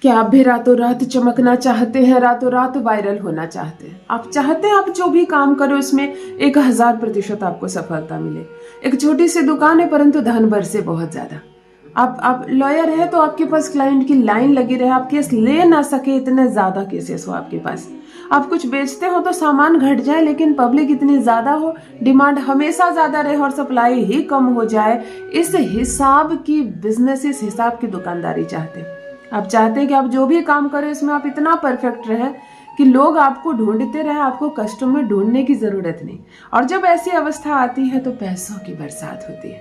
क्या आप भी रातों रात चमकना चाहते हैं, रातों रात वायरल होना चाहते हैं? आप चाहते हैं आप जो भी काम करो इसमें 1000% आपको सफलता मिले। एक छोटी सी दुकान है परंतु धन बरसे बहुत ज्यादा। आप लॉयर है तो आपके पास क्लाइंट की लाइन लगी रहे, आप केस ले ना सके इतने ज्यादा केसेस हो आपके पास। आप कुछ बेचते हो तो सामान घट जाए लेकिन पब्लिक इतनी ज्यादा हो, डिमांड हमेशा ज्यादा रहे और सप्लाई ही कम हो जाए। इस हिसाब की बिजनेस, इस हिसाब की दुकानदारी चाहते हैं। आप चाहते हैं कि आप जो भी काम करें इसमें आप इतना परफेक्ट रहे कि लोग आपको ढूंढते रहे, आपको कस्टमर ढूंढने की जरूरत नहीं। और जब ऐसी अवस्था आती है तो पैसों की बरसात होती है,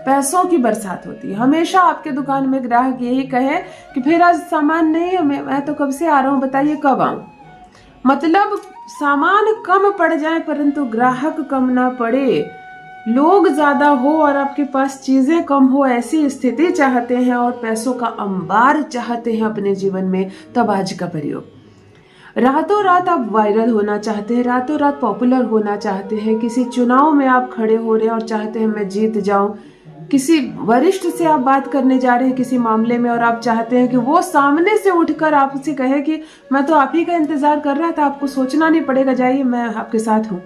पैसों की बरसात होती है। हमेशा आपके दुकान में ग्राहक यही कहे कि फिर आज सामान नहीं है, मैं तो कब से आ रहा हूँ, बताइए कब आऊं। मतलब सामान कम पड़ जाए परंतु ग्राहक कम ना पड़े, लोग ज्यादा हो और आपके पास चीजें कम हो, ऐसी स्थिति चाहते हैं और पैसों का अंबार चाहते हैं अपने जीवन में, तब आज का प्रयोग। रातों रात आप वायरल होना चाहते हैं, रातों रात पॉपुलर होना चाहते हैं, किसी चुनाव में आप खड़े हो रहे हैं और चाहते हैं मैं जीत जाऊं, किसी वरिष्ठ से आप बात करने जा रहे हैं किसी मामले में और आप चाहते हैं कि वो सामने से उठकर आपसे कहे कि मैं तो आप ही का इंतजार कर रहा था, आपको सोचना नहीं पड़ेगा, जाइए मैं आपके साथ हूं।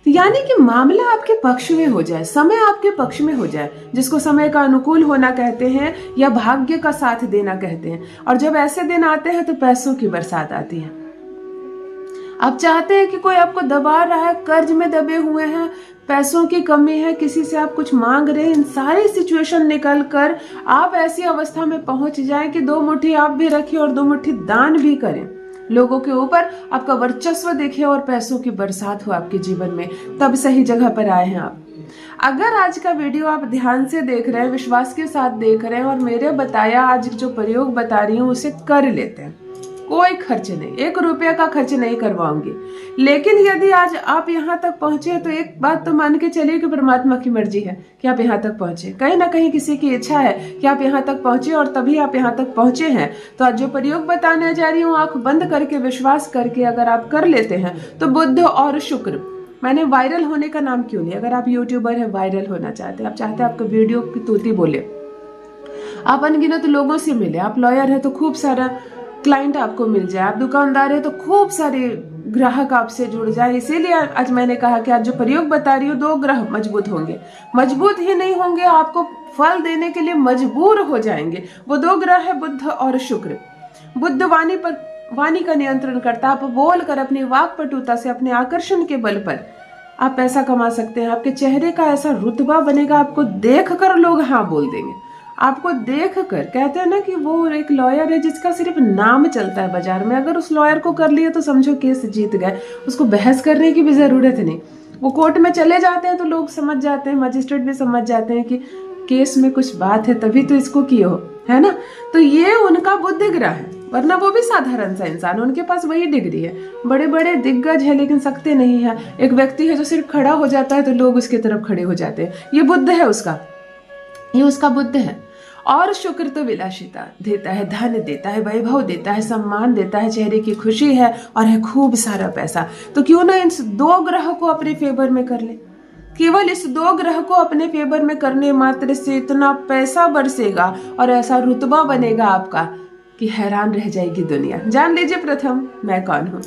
तो यानी कि मामला आपके पक्ष में हो जाए, समय आपके पक्ष में हो जाए, जिसको समय का अनुकूल होना कहते हैं या भाग्य का साथ देना कहते हैं। और जब ऐसे दिन आते हैं तो पैसों की बरसात आती है। आप चाहते हैं कि कोई आपको दबा रहा है, कर्ज में दबे हुए हैं, पैसों की कमी है, किसी से आप कुछ मांग रहे हैं, इन सारी सिचुएशन निकल कर आप ऐसी अवस्था में पहुंच जाएं कि 2 मुट्ठी आप भी रखें और 2 मुट्ठी दान भी करें, लोगों के ऊपर आपका वर्चस्व देखे और पैसों की बरसात हो आपके जीवन में, तब सही जगह पर आए हैं आप। अगर आज का वीडियो आप ध्यान से देख रहे हैं, विश्वास के साथ देख रहे हैं और मेरे बताया आज जो प्रयोग बता रही हूँ उसे कर लेते हैं, कोई खर्च नहीं, 1 रुपया का खर्च नहीं करवाऊंगी। लेकिन यदि आज आप यहाँ तक पहुंचे तो एक बात तो मान के चलिए कि परमात्मा की मर्जी है कि आप यहाँ तक पहुंचे, कहीं ना कहीं किसी की इच्छा है कि आप यहाँ तक पहुंचे और तभी आप यहाँ तक पहुंचे हैं। तो आज जो प्रयोग बताने जा रही हूँ, आंख बंद करके विश्वास करके अगर आप कर लेते हैं तो बुध और शुक्र, मैंने वायरल होने का नाम क्यों लिया। अगर आप यूट्यूबर है, वायरल होना चाहते हैं, आप चाहते हैं आपका वीडियो की तूती बोले, आप अनगिनत लोगों से मिले, आप लॉयर है तो खूब सारा क्लाइंट आपको मिल जाए, आप दुकानदार है तो खूब सारे ग्राहक आपसे जुड़ जाए। इसीलिए आज मैंने कहा कि आज जो प्रयोग बता रही हूँ 2 ग्रह मजबूत होंगे, मजबूत ही नहीं होंगे, आपको फल देने के लिए मजबूर हो जाएंगे। वो 2 ग्रह है बुध और शुक्र। बुध वाणी का नियंत्रण करता, आप बोल कर अपनी वाक पटुता से, अपने आकर्षण के बल पर आप पैसा कमा सकते हैं। आपके चेहरे का ऐसा रुतबा बनेगा, आपको देख कर लोग हाँ बोल देंगे। आपको देख कर कहते हैं ना कि वो एक लॉयर है जिसका सिर्फ नाम चलता है बाजार में, अगर उस लॉयर को कर लिया तो समझो केस जीत गए, उसको बहस करने की भी जरूरत नहीं। वो कोर्ट में चले जाते हैं तो लोग समझ जाते हैं, मजिस्ट्रेट भी समझ जाते हैं कि केस में कुछ बात है तभी तो इसको किए हो, है ना। तो ये उनका बुद्धि ग्रह है, वरना वो भी साधारण सा इंसान, उनके पास वही डिग्री है। बड़े बड़े दिग्गज है लेकिन सकते नहीं है। एक व्यक्ति है जो सिर्फ खड़ा हो जाता है तो लोग उसकी तरफ खड़े हो जाते हैं, ये बुद्ध है उसका, ये उसका बुद्ध है। और शुक्र तो विलासिता देता है, धन देता है, वैभव देता है, सम्मान देता है, चेहरे की खुशी है और है खूब सारा पैसा। तो क्यों ना इन 2 ग्रह को अपने फेवर में कर ले। केवल इस 2 ग्रह को अपने फेवर में करने मात्र से इतना पैसा बरसेगा और ऐसा रुतबा बनेगा आपका कि हैरान रह जाएगी दुनिया। जान लीजिए प्रथम मैं कौन हूँ।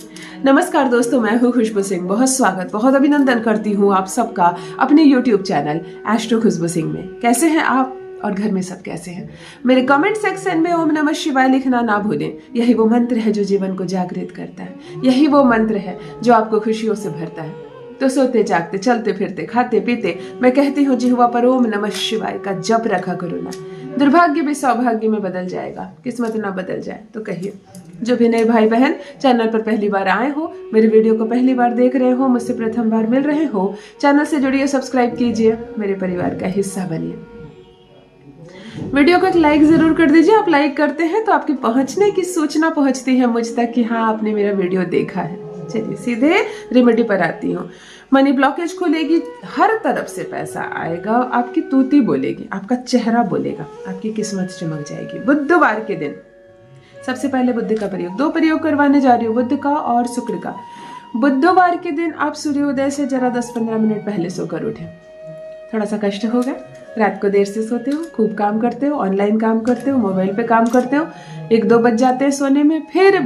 नमस्कार दोस्तों, मैं हूँ खुशबू सिंह। बहुत स्वागत, बहुत अभिनंदन करती हूँ आप सबका अपने YouTube चैनल एस्ट्रो खुशबू सिंह में। कैसे हैं आप और घर में सब कैसे हैं? मेरे कमेंट सेक्शन में ओम नमः शिवाय लिखना ना भूलें। यही वो मंत्र है जो जीवन को जागृत करता है, यही वो मंत्र है जो आपको खुशियों से भरता है। तो सोते जागते, चलते फिरते, खाते पीते मैं कहती हूँ जिह्वा पर ओम नमः शिवाय का जप रखा करो ना। दुर्भाग्य भी सौभाग्य में बदल जाएगा, किस्मत ना बदल जाए तो कहिए। जो भी नए भाई बहन चैनल पर पहली बार आए हो, मेरे वीडियो को पहली बार देख रहे हो, मुझसे प्रथम बार मिल रहे हो, चैनल से जुड़िए, सब्सक्राइब कीजिए, मेरे परिवार का हिस्सा बनिए। वीडियो को एक लाइक जरूर कर दीजिए। आप लाइक करते हैं तो आपके पहुंचने की सूचना पहुंचती है मुझ तक कि हाँ आपने मेरा वीडियो देखा है। चलिए सीधे रेमेडी पर आती हूँ। मनी ब्लॉकेज खुलेगी, हर तरफ से पैसा आएगा, आपकी तूती बोलेगी, आपका चेहरा बोलेगा, आपकी किस्मत चमक जाएगी। बुधवार के दिन सबसे पहले बुध का प्रयोग, 2 प्रयोग करवाने जा रही हूँ, बुध का और शुक्र का। बुधवार के दिन आप सूर्योदय से जरा 10-15 मिनट पहले सोकर उठे। थोड़ा सा कष्ट होगा, रात को देर से सोते हो, खूब काम करते हो, ऑनलाइन काम करते हो, मोबाइल पे काम करते हो, 1-2 बज जाते हैं सोने में, फिर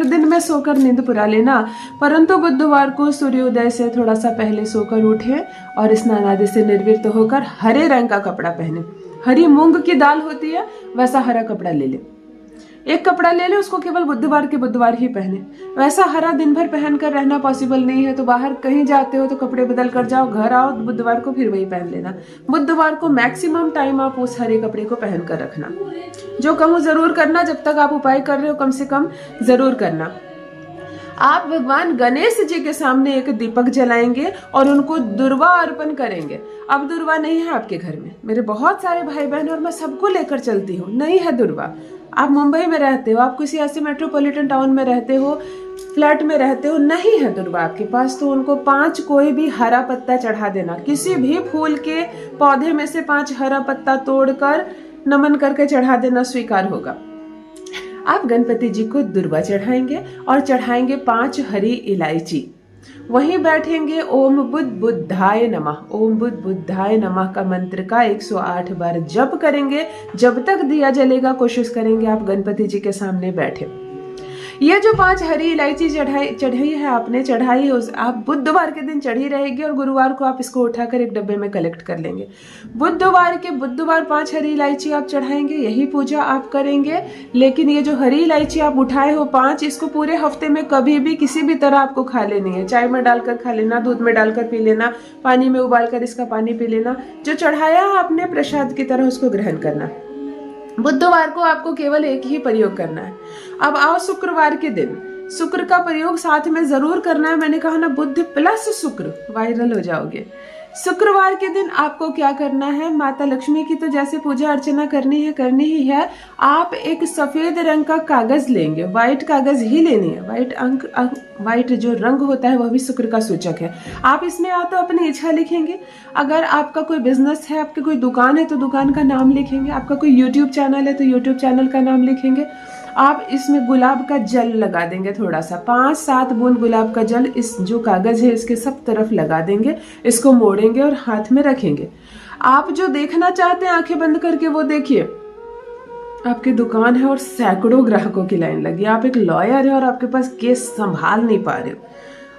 दिन में सोकर नींद पुरा लेना। परंतु बुधवार को सूर्योदय से थोड़ा सा पहले सोकर उठे और स्नान आदि से निर्वृत्त होकर हरे रंग का कपड़ा पहने। हरी मूंग की दाल होती है वैसा हरा कपड़ा ले ले, एक कपड़ा ले ले, उसको केवल बुधवार के बुधवार ही पहने। वैसा हरा दिन भर पहन कर रहना पॉसिबल नहीं है, तो बाहर कहीं जाते हो तो कपड़े बदल कर जाओ, घर आओ बुधवार को फिर वही पहन लेना। बुधवार को मैक्सिमम टाइम आप उस हरे कपड़े को पहन कर रखना। जो कहूँ जरूर करना, जब तक आप उपाय कर रहे हो कम से कम जरूर करना। आप भगवान गणेश जी के सामने एक दीपक जलाएंगे और उनको दुर्वा अर्पण करेंगे। अब दुर्वा नहीं है आपके घर में, मेरे बहुत सारे भाई बहन और मैं सबको लेकर चलती हूँ, नहीं है दुर्वा। आप मुंबई में रहते हो, आप किसी ऐसे मेट्रोपॉलिटन टाउन में रहते हो, फ्लैट में रहते हो, नहीं है दुर्वा आपके पास, तो उनको 5 कोई भी हरा पत्ता चढ़ा देना। किसी भी फूल के पौधे में से 5 हरा पत्ता तोड़कर नमन करके चढ़ा देना, स्वीकार होगा। आप गणपति जी को दुर्वा चढ़ाएंगे और चढ़ाएंगे 5 हरी इलायची। वहीं बैठेंगे, ओम बुद्ध बुद्धाय नमः, ओम बुद्ध बुद्धाय नमः का मंत्र का 108 बार जप करेंगे। जब तक दिया जलेगा कोशिश करेंगे आप गणपति जी के सामने बैठे। ये जो 5 हरी इलायची चढ़ाई है आपने, चढ़ाई आप बुधवार के दिन चढ़ी रहेगी और गुरुवार को आप इसको उठाकर एक डब्बे में कलेक्ट कर लेंगे। बुधवार 5 हरी इलायची आप चढ़ाएंगे, यही पूजा आप करेंगे। लेकिन ये जो हरी इलायची आप उठाए हो 5, इसको पूरे हफ्ते में कभी भी किसी भी तरह आपको खा लेनी है। चाय में डालकर खा लेना, दूध में डालकर पी लेना, पानी में उबालकर इसका पानी पी लेना। जो चढ़ाया आपने प्रसाद की तरह उसको ग्रहण करना। बुधवार को आपको केवल एक ही प्रयोग करना है। अब आओ शुक्रवार के दिन, शुक्र का प्रयोग साथ में जरूर करना है। मैंने कहा ना, बुध प्लस शुक्र, वायरल हो जाओगे। शुक्रवार के दिन आपको क्या करना है, माता लक्ष्मी की तो जैसे पूजा अर्चना करनी ही है। आप एक सफेद रंग का कागज लेंगे, व्हाइट कागज ही लेनी है। व्हाइट जो रंग होता है वह भी शुक्र का सूचक है। आप इसमें तो अपनी इच्छा लिखेंगे। अगर आपका कोई बिजनेस है, आपकी कोई दुकान है तो दुकान का नाम लिखेंगे। आपका कोई यूट्यूब चैनल है तो यूट्यूब चैनल का नाम लिखेंगे। आप इसमें गुलाब का जल लगा देंगे, थोड़ा सा 5-7 बूंद गुलाब का जल इस जो कागज है इसके सब तरफ लगा देंगे। इसको मोड़ेंगे और हाथ में रखेंगे। आप जो देखना चाहते हैं आंखें बंद करके वो देखिए। आपकी दुकान है और सैकड़ों ग्राहकों की लाइन लगी। आप एक लॉयर है और आपके पास केस संभाल नहीं पा रहे हो।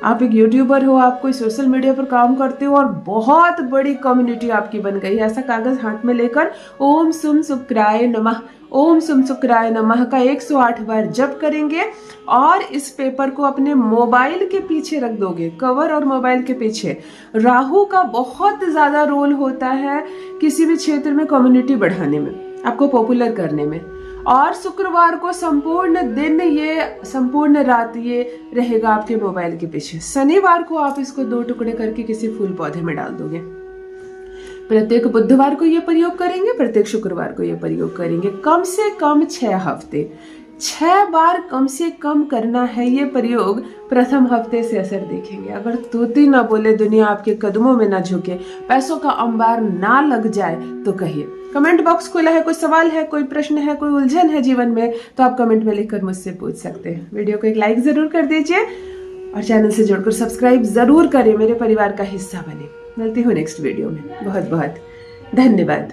आप एक यूट्यूबर हो, आप कोई सोशल मीडिया पर काम करते हो और बहुत बड़ी कम्युनिटी आपकी बन गई है। ऐसा कागज हाथ में लेकर ओम सुम शुक्राय नमः, ओम सुम शुक्राय नमः का 108 बार जप करेंगे और इस पेपर को अपने मोबाइल के पीछे रख दोगे, कवर और मोबाइल के पीछे। राहु का बहुत ज्यादा रोल होता है किसी भी क्षेत्र में कम्युनिटी बढ़ाने में, आपको पॉपुलर करने में। और शुक्रवार को संपूर्ण दिन, ये संपूर्ण रात ये रहेगा आपके मोबाइल के पीछे। शनिवार को आप इसको 2 टुकड़े करके किसी फूल पौधे में डाल दोगे। प्रत्येक बुधवार को ये प्रयोग करेंगे, प्रत्येक शुक्रवार को ये प्रयोग करेंगे। कम से कम 6 हफ्ते, 6 बार कम से कम करना है ये प्रयोग। प्रथम हफ्ते से असर देखेंगे। अगर तूती ना बोले, दुनिया आपके कदमों में ना झुके, पैसों का अंबार ना लग जाए तो कहिए। कमेंट बॉक्स खुला है, कोई सवाल है, कोई प्रश्न है, कोई उलझन है जीवन में तो आप कमेंट में लिखकर मुझसे पूछ सकते हैं। वीडियो को एक लाइक जरूर कर दीजिए और चैनल से जुड़कर सब्सक्राइब जरूर करें, मेरे परिवार का हिस्सा बने। मिलती हूँ नेक्स्ट वीडियो में। बहुत बहुत धन्यवाद।